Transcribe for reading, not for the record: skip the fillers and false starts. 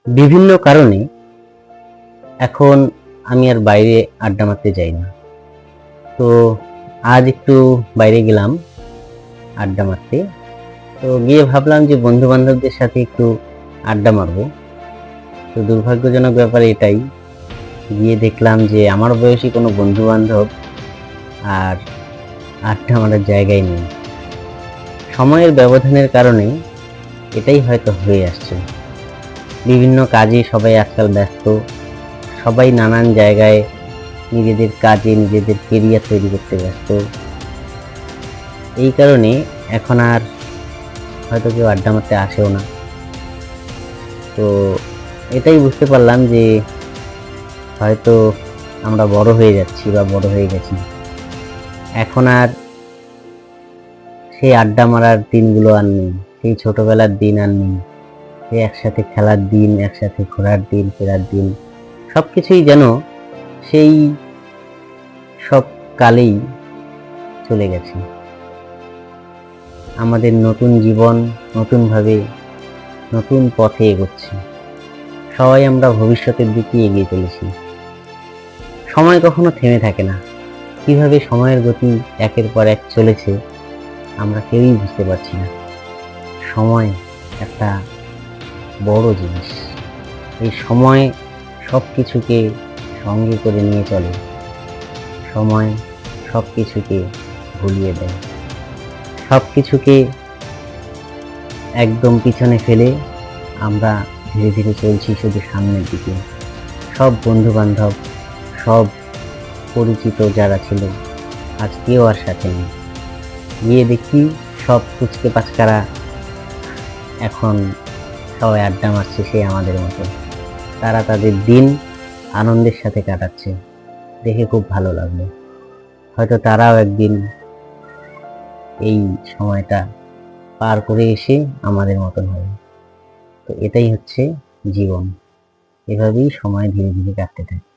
বিভিন্ন কারণে এখন আমি আর বাইরে আড্ডা মারতে যাই না। তো আজ একটু বাইরে গেলাম আড্ডা মারতে। তো গিয়ে ভাবলাম যে বন্ধু বান্ধবদের সাথে একটু আড্ডা মারবো। তো দুর্ভাগ্যজনক ব্যাপার এটাই, গিয়ে দেখলাম যে আমার বয়সী কোনো বন্ধু বান্ধব আর আড্ডা মারার জায়গায় নেই। সময়ের ব্যবধানের কারণে এটাই হয়তো হয়ে আসছে। বিভিন্ন কাজে সবাই আজকাল ব্যস্ত, সবাই নানান জায়গায় নিজেদের কাজে নিজেদের কেরিয়ার তৈরি করতে ব্যস্ত। এই কারণে এখন আর হয়তো কেউ আড্ডা মারতে আসেও না। তো এটাই বুঝতে পারলাম যে হয়তো আমরা বড় হয়ে যাচ্ছি বা বড় হয়ে গেছি। এখন আর সেই আড্ডা মারার দিনগুলো আর নেই, সেই ছোটবেলার দিন আর নেই, সেই একসাথে খেলার দিন, একসাথে ঘোরার দিন, ফেরার দিন, সব কিছুই যেন সেই সব কালেই চলে গেছে। আমাদের নতুন জীবন নতুনভাবে নতুন পথে এগোচ্ছে। সবাই আমরা ভবিষ্যতের দিকে এগিয়ে চলেছি। সময় কখনো থেমে থাকে না। কিভাবে সময়ের গতি একের পর এক চলেছে আমরা কেউই বুঝতে পারছি না। সময় একটা বড় জিনিস। এই সময় সব কিছুকে সঙ্গে করে নিয়ে চলে। সময় সব কিছুকে ভুলিয়ে দেয়। সব কিছুকে একদম পিছনে ফেলে আমরা ধীরে ধীরে চলছি শুধু সামনের দিকে। সব বন্ধু বান্ধব, সব পরিচিত যারা ছিল, আজ কেউ আর সাথে নেই। গিয়ে দেখি সব কুচকে পাচকারা এখন সবাই আড্ডা মারছে সেই আমাদের মতো। তারা তাদের দিন আনন্দের সাথে কাটাচ্ছে, দেখে খুব ভালো লাগলো। হয়তো তারাও একদিন এই সময়টা পার করে এসে আমাদের মতন হবে। তো এটাই হচ্ছে জীবন। এভাবেই সময় ধীরে ধীরে কাটতে থাকে।